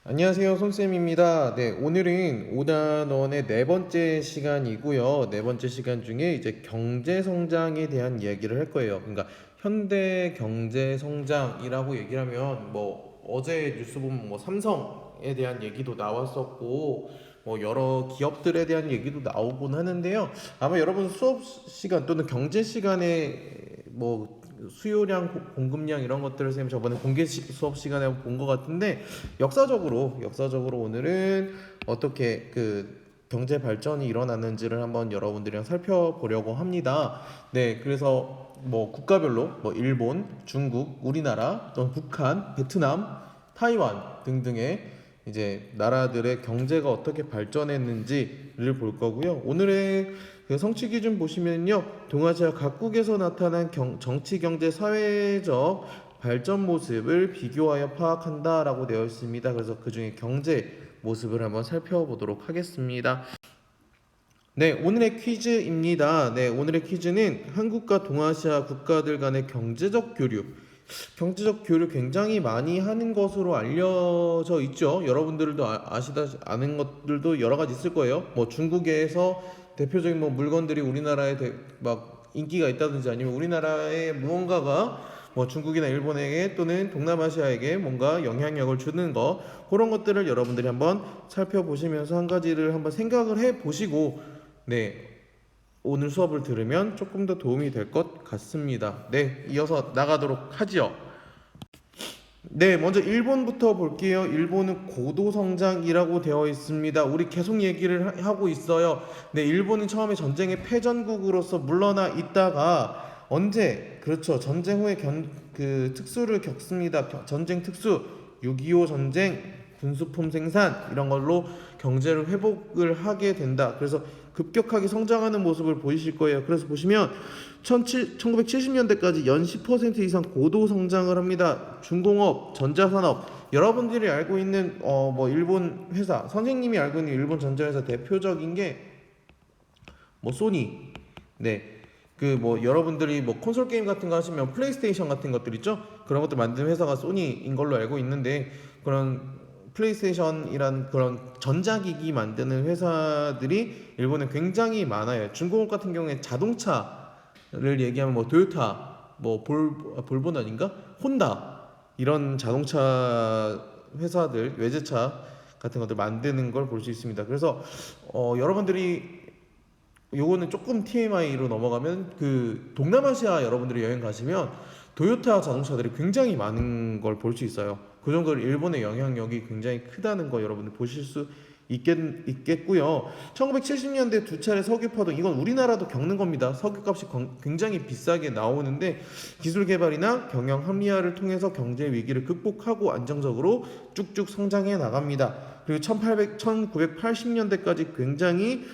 안녕하세요, 손쌤입니다. 네, 오늘은 5단원의 네 번째 시간이고요. 네 번째 시간 중에 이제 경제 성장에 대한 이야기를 할 거예요. 그러니까 현대 경제 성장이라고 얘기를 하면 뭐 어제 뉴스 보면 뭐 삼성에 대한 얘기도 나왔었고 뭐 여러 기업들에 대한 얘기도 나오곤 하는데요. 아마 여러분 수업 시간 또는 경제 시간에 뭐 수요량, 공급량 이런 것들을 선생님 저번에 수업 시간에 본 것 같은데 역사적으로 오늘은 어떻게 그 경제 발전이 일어났는지를 한번 여러분들이랑 살펴보려고 합니다. 네, 그래서 뭐 국가별로 뭐 일본, 중국, 우리나라, 또 북한, 베트남, 타이완 등등의 이제 나라들의 경제가 어떻게 발전했는지를 볼 거고요. 오늘의 그 성취 기준 보시면요, 동아시아 각국에서 나타난 정치, 경제, 사회적 발전 모습을 비교하여 파악한다라고 되어 있습니다. 그래서 그 중에 경제 모습을 한번 살펴보도록 하겠습니다. 네, 오늘의 퀴즈입니다. 네, 오늘의 퀴즈는 한국과 동아시아 국가들 간의 경제적 교류 굉장히 많이 하는 것으로 알려져 있죠. 여러분들도 아시다 아는 것들도 여러 가지 있을 거예요. 뭐 중국에서 대표적인 뭐 물건들이 우리나라에 막 인기가 있다든지 아니면 우리나라의 무언가가 뭐 중국이나 일본에게 또는 동남아시아에게 뭔가 영향력을 주는 거, 그런 것들을 여러분들이 한번 살펴보시면서 한 가지를 한번 생각을 해 보시고, 네, 오늘 수업을 들으면 조금 더 도움이 될 것 같습니다. 네, 이어서 나가도록 하지요. 네, 먼저 일본부터 볼게요. 일본은 고도 성장이라고 되어 있습니다. 우리 계속 얘기를 하고 있어요. 네, 일본은 처음에 전쟁의 패전국으로서 물러나 있다가 언제, 그렇죠, 전쟁 후에 그 특수를 겪습니다. 전쟁 특수, 6.25 전쟁, 군수품 생산 이런 걸로 경제를 회복을 하게 된다. 그래서 급격하게 성장하는 모습을 보이실 거예요. 그래서 보시면 1970년대까지 연 10% 이상 고도 성장을 합니다. 중공업, 전자산업, 여러분들이 알고 있는 뭐 일본 회사, 선생님이 알고 있는 일본 전자회사 대표적인 게 뭐 소니, 네, 그 뭐 여러분들이 뭐 콘솔 게임 같은 거 하시면 플레이스테이션 같은 것들 있죠? 그런 것들 만드는 회사가 소니인 걸로 알고 있는데, 그런 플레이스테이션이란 그런 전자기기 만드는 회사들이 일본에 굉장히 많아요. 중공업 같은 경우에 자동차를 얘기하면 뭐 도요타, 뭐 볼본 아닌가? 혼다, 이런 자동차 회사들, 외제차 같은 것들 만드는 걸 볼 수 있습니다. 그래서 여러분들이 요거는 조금 TMI로 넘어가면 그 동남아시아 여러분들이 여행 가시면 도요타 자동차들이 굉장히 많은 걸 볼 수 있어요. 그 정도로 일본의 영향력이 굉장히 크다는 거 여러분들 보실 수 있겠고요. 1970년대 두 차례 석유 파동, 이건 우리나라도 겪는 겁니다. 석유값이 굉장히 비싸게 나오는데 기술 개발이나 경영 합리화를 통해서 경제 위기를 극복하고 안정적으로 쭉쭉 성장해 나갑니다. 그리고 1980년대까지 굉장히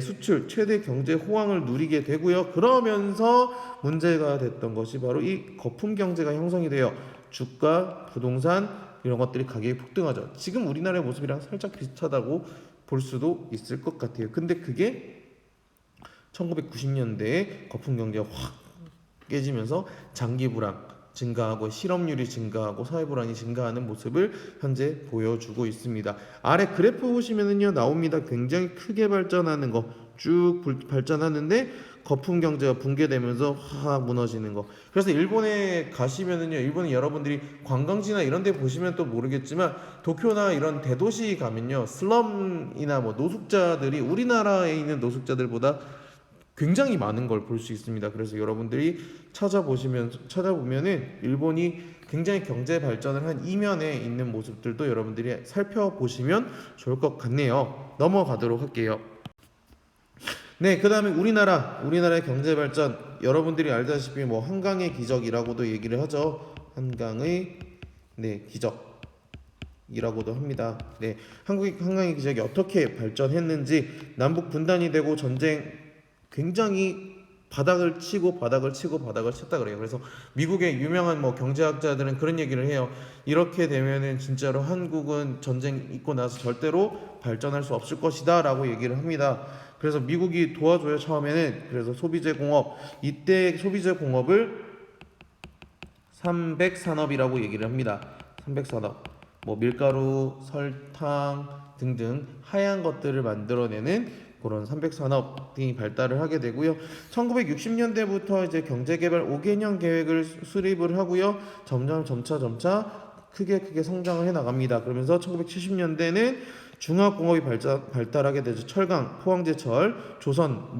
수출 최대 경제 호황을 누리게 되고요. 그러면서 문제가 됐던 것이 바로 이 거품 경제가 형성이 돼요. 주가, 부동산 이런 것들이 가격이 폭등하죠. 지금 우리나라의 모습이랑 살짝 비슷하다고 볼 수도 있을 것 같아요. 근데 그게 1990년대에 거품 경제가 확 깨지면서 장기 불황 증가하고 실업률이 증가하고 사회 불안이 증가하는 모습을 현재 보여주고 있습니다. 아래 그래프 보시면은요 나옵니다. 굉장히 크게 발전하는 거 쭉 발전하는데 거품 경제가 붕괴되면서 확 무너지는 거. 그래서 일본에 가시면은요, 일본에 여러분들이 관광지나 이런 데 보시면 또 모르겠지만 도쿄나 이런 대도시 가면요 슬럼이나 뭐 노숙자들이 우리나라에 있는 노숙자들보다 굉장히 많은 걸 볼 수 있습니다. 그래서 여러분들이 찾아보면은 일본이 굉장히 경제 발전을 한 이면에 있는 모습들도 여러분들이 살펴보시면 좋을 것 같네요. 넘어가도록 할게요. 네, 그 다음에 우리나라의 경제 발전, 여러분들이 알다시피 뭐 한강의 기적이라고도 얘기를 하죠. 한강의 기적이라고도 합니다. 네, 한강의 기적이 어떻게 발전했는지, 남북 분단이 되고 전쟁 굉장히 바닥을 치고 바닥을 치고 바닥을 쳤다 그래요. 그래서 미국의 유명한 뭐 경제학자들은 그런 얘기를 해요. 이렇게 되면은 진짜로 한국은 전쟁 있고 나서 절대로 발전할 수 없을 것이다라고 얘기를 합니다. 그래서 미국이 도와줘요, 처음에는. 그래서 소비재 공업, 이때 소비재 공업을 300산업이라고 얘기를 합니다. 300산업. 뭐 밀가루, 설탕 등등 하얀 것들을 만들어내는 그런 삼백산업이 발달을 하게 되고요. 1960년대부터 이제 경제개발 5개년 계획을 수립을 하고요. 점차 크게 성장을 해 나갑니다. 그러면서 1970년대는 중화공업이 발달하게 되죠. 철강, 포항제철, 조선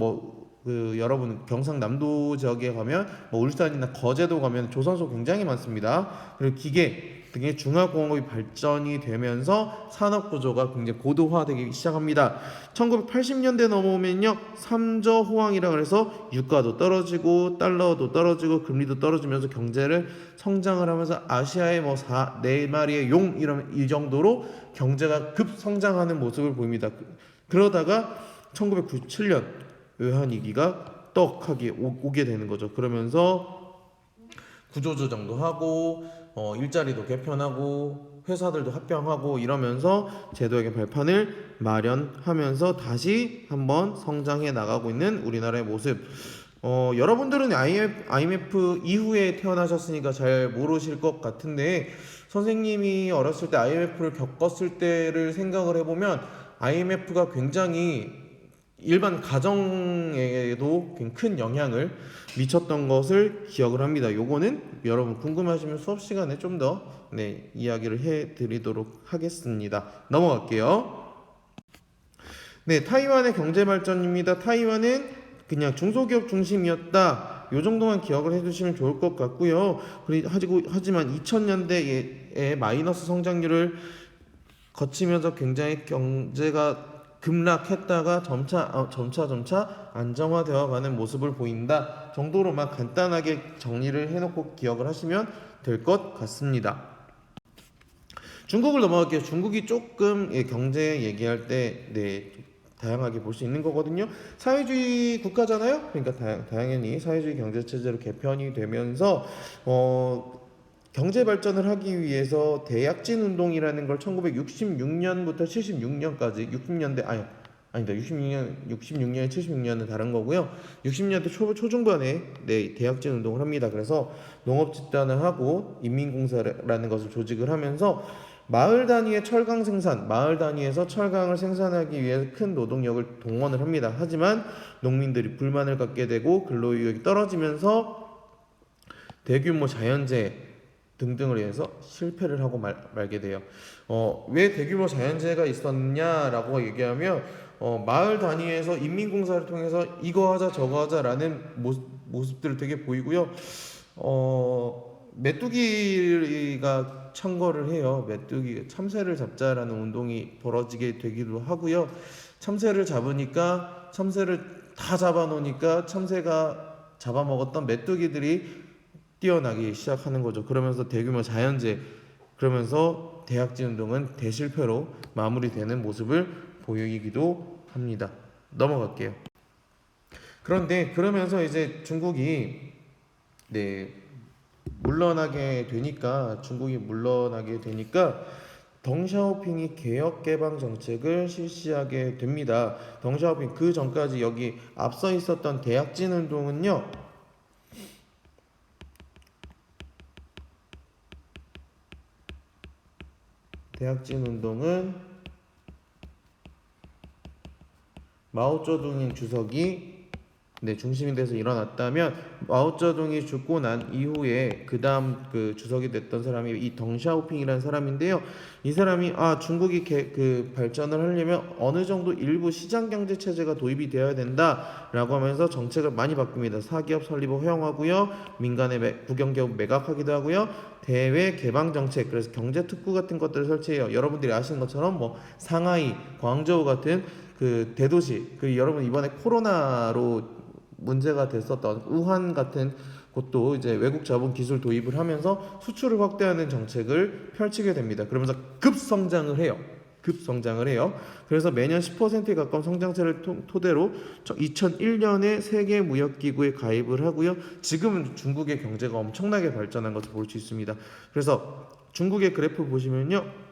여러분 경상남도 지역에 가면 울산이나 거제도 가면 조선소 굉장히 많습니다. 그리고 기계 등의 중화공업이 발전이 되면서 산업 구조가 굉장히 고도화되기 시작합니다. 1980년대 넘어오면요, 삼저 호황이라 그래서 유가도 떨어지고 달러도 떨어지고 금리도 떨어지면서 경제를 성장을 하면서 아시아의 4마리의 용 이 정도로 경제가 급성장하는 모습을 보입니다. 그러다가 1997년 외환위기가 떡하게 오게 되는 거죠. 그러면서 구조조정도 하고 일자리도 개편하고 회사들도 합병하고 이러면서 제도의 발판을 마련하면서 다시 한번 성장해 나가고 있는 우리나라의 모습. 여러분들은 IMF 이후에 태어나셨으니까 잘 모르실 것 같은데, 선생님이 어렸을 때 IMF를 겪었을 때를 생각을 해보면 IMF가 굉장히 일반 가정에도 큰 영향을 미쳤던 것을 기억을 합니다. 요거는 여러분 궁금하시면 수업 시간에 좀 더 이야기를 해드리도록 하겠습니다. 넘어갈게요. 네, 타이완의 경제 발전입니다. 타이완은 그냥 중소기업 중심이었다. 요 정도만 기억을 해두시면 좋을 것 같고요. 하지만 2000년대에 마이너스 성장률을 거치면서 굉장히 경제가 급락했다가 점차 안정화되어가는 모습을 보인다 정도로만 간단하게 정리를 해놓고 기억을 하시면 될 것 같습니다. 중국을 넘어갈게요. 중국이 조금 경제 얘기할 때 다양하게 볼 수 있는 거거든요. 사회주의 국가잖아요. 그러니까 당연히 사회주의 경제 체제로 개편이 되면서 경제 발전을 하기 위해서 대약진 운동이라는 걸 1966년부터 76년까지 66년에 76년은 다른 거고요. 60년대 초중반에 대약진 운동을 합니다. 그래서 농업 집단을 하고 인민공사라는 것을 조직을 하면서 마을 단위의 철강 생산, 마을 단위에서 철강을 생산하기 위해 큰 노동력을 동원을 합니다. 하지만 농민들이 불만을 갖게 되고 근로유역이 떨어지면서 대규모 자연재해 등등을 해서 실패를 하고 말게 돼요. 왜 대규모 자연재해가 있었냐라고 얘기하면 마을 단위에서 인민공사를 통해서 이거 하자 저거 하자라는 모습들을 되게 보이고요. 메뚜기가 창궐을 해요. 메뚜기 참새를 잡자라는 운동이 벌어지게 되기도 하고요. 참새를 잡으니까 참새를 다 잡아놓으니까 참새가 잡아먹었던 메뚜기들이 뛰어나기 시작하는 거죠. 그러면서 대규모 자연재해, 그러면서 대약진 운동은 대실패로 마무리되는 모습을 보이기도 합니다. 넘어갈게요. 그런데 그러면서 이제 중국이 물러나게 되니까 덩샤오핑이 개혁 개방 정책을 실시하게 됩니다. 덩샤오핑 그 전까지 여기 앞서 있었던 대약진 운동은요, 마오쩌둥 주석이 중심이 돼서 일어났다면, 마오쩌둥이 죽고 난 이후에 그 다음 주석이 됐던 사람이 이 덩샤오핑이라는 사람인데요. 이 사람이 중국이 발전을 하려면 어느 정도 일부 시장 경제 체제가 도입이 되어야 된다라고 하면서 정책을 많이 바꿉니다. 사기업 설립을 허용하고요, 민간의 국영기업 매각하기도 하고요, 대외 개방 정책, 그래서 경제 특구 같은 것들을 설치해요. 여러분들이 아시는 것처럼 상하이, 광저우 같은 대도시, 여러분 이번에 코로나로 문제가 됐었던 우한 같은 곳도 이제 외국 자본 기술 도입을 하면서 수출을 확대하는 정책을 펼치게 됩니다. 그러면서 급성장을 해요. 그래서 매년 10%에 가까운 성장세를 토대로 2001년에 세계무역기구에 가입을 하고요. 지금은 중국의 경제가 엄청나게 발전한 것을 볼 수 있습니다. 그래서 중국의 그래프 보시면요,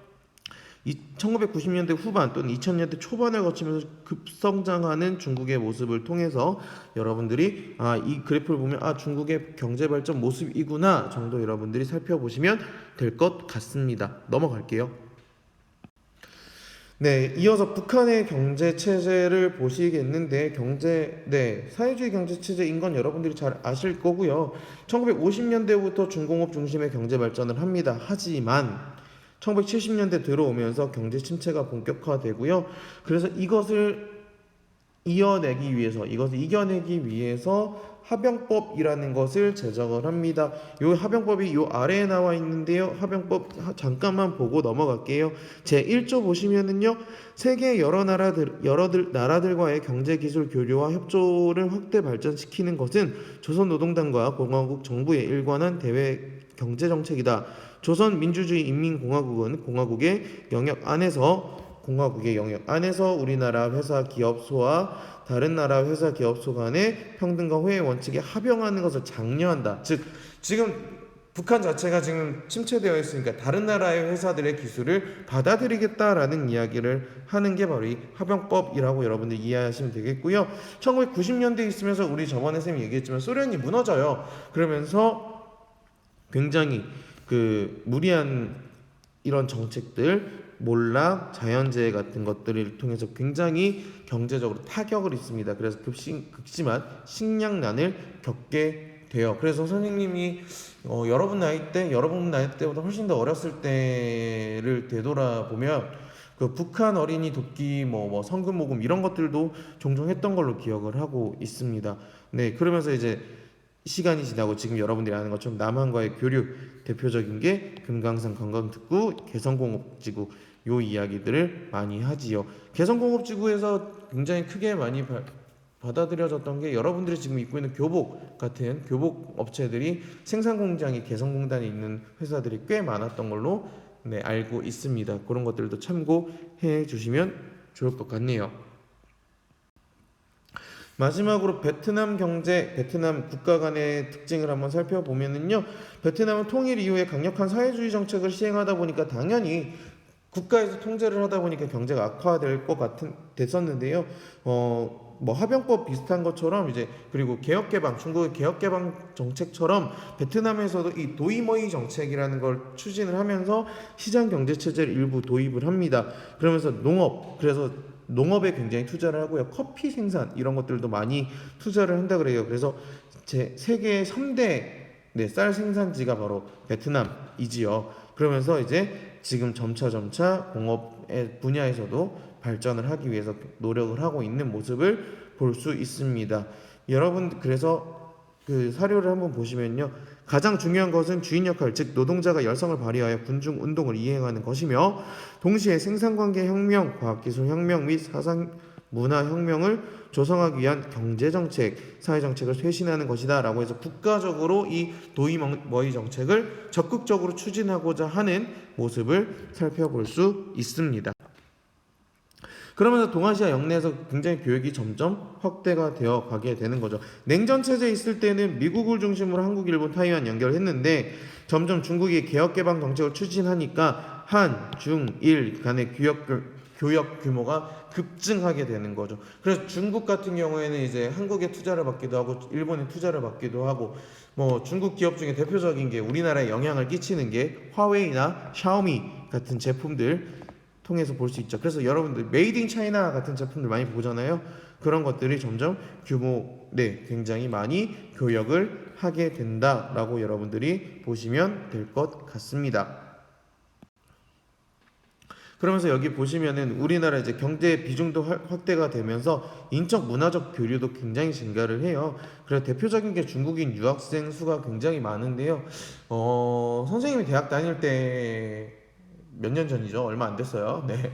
1990년대 후반 또는 2000년대 초반을 거치면서 급성장하는 중국의 모습을 통해서 여러분들이 이 그래프를 보면 중국의 경제 발전 모습이구나 정도 여러분들이 살펴보시면 될 것 같습니다. 넘어갈게요. 네, 이어서 북한의 경제 체제를 보시겠는데 사회주의 경제 체제인 건 여러분들이 잘 아실 거고요. 1950년대부터 중공업 중심의 경제 발전을 합니다. 하지만 1970년대 들어오면서 경제 침체가 본격화되고요. 그래서 이것을 이겨내기 위해서 합병법이라는 것을 제정을 합니다. 이 합병법이 요 아래에 나와 있는데요. 합병법 잠깐만 보고 넘어갈게요. 제 1조 보시면은요. 세계 나라들과의 경제 기술 교류와 협조를 확대 발전시키는 것은 조선노동당과 공화국 정부에 일관한 대외 경제 정책이다. 조선민주주의인민공화국은 공화국의 영역 안에서 우리나라 회사 기업소와 다른 나라 회사 기업소 간의 평등과 호혜의 원칙에 합용하는 것을 장려한다. 즉 지금 북한 자체가 지금 침체되어 있으니까 다른 나라의 회사들의 기술을 받아들이겠다라는 이야기를 하는 게 바로 이 합병법이라고 여러분들 이해하시면 되겠고요. 1990년대에 있으면서 우리 저번에 쌤이 얘기했지만 소련이 무너져요. 그러면서 굉장히 무리한 이런 정책들, 몰락, 자연재해 같은 것들을 통해서 굉장히 경제적으로 타격을 입습니다. 그래서 극심한 식량난을 겪게 돼요. 그래서 선생님이 여러분 나이 때보다 훨씬 더 어렸을 때를 되돌아보면 북한 어린이 돕기 성금 모금 이런 것들도 종종 했던 걸로 기억을 하고 있습니다. 네, 그러면서 이제 시간이 지나고 지금 여러분들이 아는 것처럼 남한과의 교류 대표적인 게 금강산 관광특구, 개성공업지구 요 이야기들을 많이 하지요. 개성공업지구에서 굉장히 크게 많이 받아들여졌던 게 여러분들이 지금 입고 있는 교복 같은 교복 업체들이 생산 공장이 개성공단에 있는 회사들이 꽤 많았던 걸로 알고 있습니다. 그런 것들도 참고해 주시면 좋을 것 같네요. 마지막으로 베트남 국가 간의 특징을 한번 살펴보면은요. 베트남은 통일 이후에 강력한 사회주의 정책을 시행하다 보니까 당연히 국가에서 통제를 하다 보니까 경제가 악화될 것 됐었는데요. 합병법 비슷한 것처럼 그리고 중국의 개혁개방 정책처럼 베트남에서도 이 도이머이 정책이라는 걸 추진을 하면서 시장 경제 체제를 일부 도입을 합니다. 그러면서 농업에 굉장히 투자를 하고요. 커피 생산 이런 것들도 많이 투자를 한다 그래요. 그래서 세계 3대 쌀 생산지가 바로 베트남이지요. 그러면서 지금 점차 공업 분야에서도 발전을 하기 위해서 노력을 하고 있는 모습을 볼 수 있습니다. 여러분 그래서 사료를 한번 보시면요. 가장 중요한 것은 주인 역할, 즉 노동자가 열성을 발휘하여 군중 운동을 이행하는 것이며 동시에 생산관계 혁명, 과학기술 혁명 및 사상 문화 혁명을 조성하기 위한 경제정책, 사회정책을 쇄신하는 것이다 라고 해서 국가적으로 이 도이머이 정책을 적극적으로 추진하고자 하는 모습을 살펴볼 수 있습니다. 그러면서 동아시아 영내에서 굉장히 교육이 점점 확대가 되어 가게 되는 거죠. 냉전 체제에 있을 때는 미국을 중심으로 한국, 일본, 타이완 연결했는데 점점 중국이 개혁개방 정책을 추진하니까 한, 중, 일 간의 교역 규모가 급증하게 되는 거죠. 그래서 중국 같은 경우에는 한국에 투자를 받기도 하고 일본에 투자를 받기도 하고 중국 기업 중에 대표적인 게 우리나라에 영향을 끼치는 게 화웨이나 샤오미 같은 제품들 통해서 볼 수 있죠. 그래서 여러분들 메이드 인 차이나 같은 제품들 많이 보잖아요. 그런 것들이 점점 굉장히 많이 교역을 하게 된다라고 여러분들이 보시면 될 것 같습니다. 그러면서 여기 보시면은 우리나라 경제 비중도 확대가 되면서 인적 문화적 교류도 굉장히 증가를 해요. 그래서 대표적인 게 중국인 유학생 수가 굉장히 많은데요. 선생님이 대학 다닐 때 몇 년 전이죠. 얼마 안 됐어요. 네.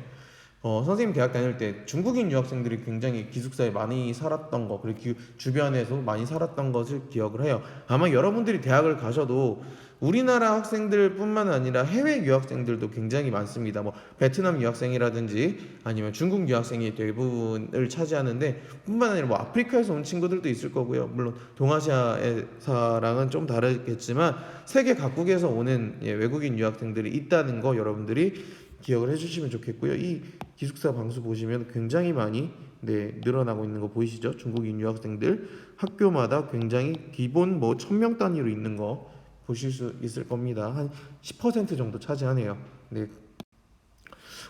선생님 대학 다닐 때 중국인 유학생들이 굉장히 기숙사에 많이 살았던 거, 그리고 주변에서 많이 살았던 것을 기억을 해요. 아마 여러분들이 대학을 가셔도 우리나라 학생들뿐만 아니라 해외 유학생들도 굉장히 많습니다. 베트남 유학생이라든지 아니면 중국 유학생이 대부분을 차지하는데 뿐만 아니라 아프리카에서 온 친구들도 있을 거고요. 물론 동아시아사랑은 좀 다르겠지만 세계 각국에서 오는 외국인 유학생들이 있다는 거 여러분들이 기억을 해주시면 좋겠고요. 이 기숙사 방수 보시면 굉장히 많이 늘어나고 있는 거 보이시죠? 중국인 유학생들 학교마다 굉장히 기본 1000명 단위로 있는 거 보실 수 있을 겁니다. 한 10% 정도 차지하네요. 네.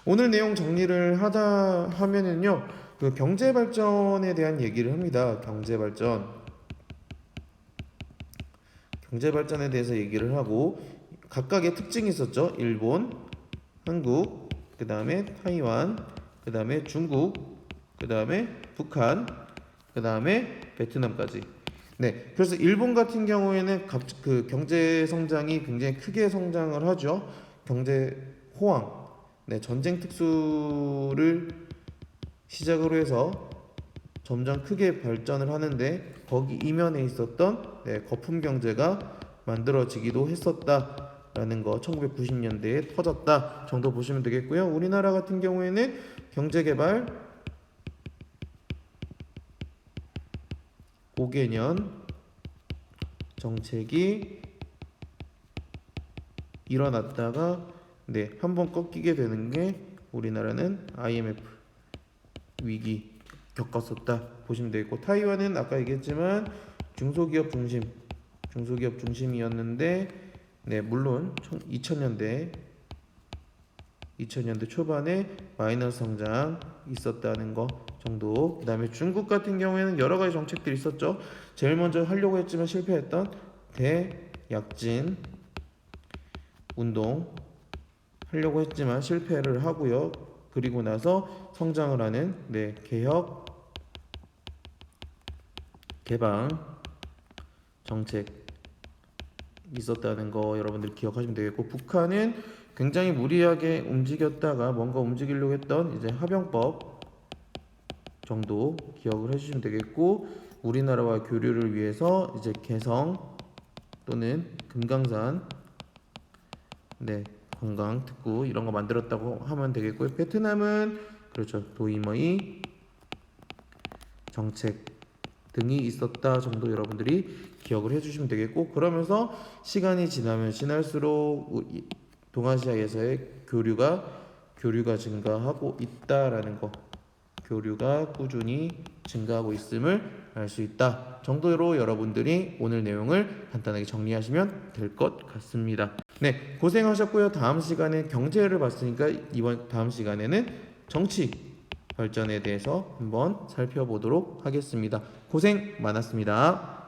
오늘 내용 정리를 하다 하면은요, 그 경제 발전에 대한 얘기를 합니다. 경제 발전에 대해서 얘기를 하고 각각의 특징이 있었죠. 일본, 한국, 그 다음에 타이완, 그 다음에 중국, 그 다음에 북한, 그 다음에 베트남까지. 네, 그래서 일본 같은 경우에는 그 경제 성장이 굉장히 크게 성장을 하죠. 경제 호황, 네, 전쟁 특수를 시작으로 해서 점점 크게 발전을 하는데 거기 이면에 있었던 네, 거품 경제가 만들어지기도 했었다라는 거 1990년대에 터졌다 정도 보시면 되겠고요. 우리나라 같은 경우에는 경제개발 5개년 정책이 일어났다가 네, 한번 꺾이게 되는 게 우리나라는 IMF 위기 겪었었다 보시면 되겠고 타이완은 아까 얘기했지만 중소기업 중심이었는데 네, 물론 2000년대 초반에 마이너스 성장 있었다는 거 정도. 그다음에 중국 같은 경우에는 여러 가지 정책들이 있었죠. 제일 먼저 하려고 했지만 실패했던 대약진 운동 하려고 했지만 실패를 하고요. 그리고 나서 성장을 하는 네, 개혁 개방 정책 있었다는 거 여러분들 기억하시면 되겠고 북한은 굉장히 무리하게 움직였다가 뭔가 움직이려고 했던 이제 하병법 정도 기억을 해주시면 되겠고 우리나라와 교류를 위해서 이제 개성 또는 금강산 네 관광 특구 이런 거 만들었다고 하면 되겠고요. 베트남은 그렇죠 도이머이 정책 등이 있었다 정도 여러분들이 기억을 해주시면 되겠고 그러면서 시간이 지나면 지날수록 동아시아에서의 교류가 증가하고 있다라는 거 교류가 꾸준히 증가하고 있음을 알 수 있다 정도로 여러분들이 오늘 내용을 간단하게 정리하시면 될 것 같습니다. 네, 고생하셨고요. 다음 시간에 경제를 봤으니까 다음 시간에는 정치 발전에 대해서 한번 살펴보도록 하겠습니다. 고생 많았습니다.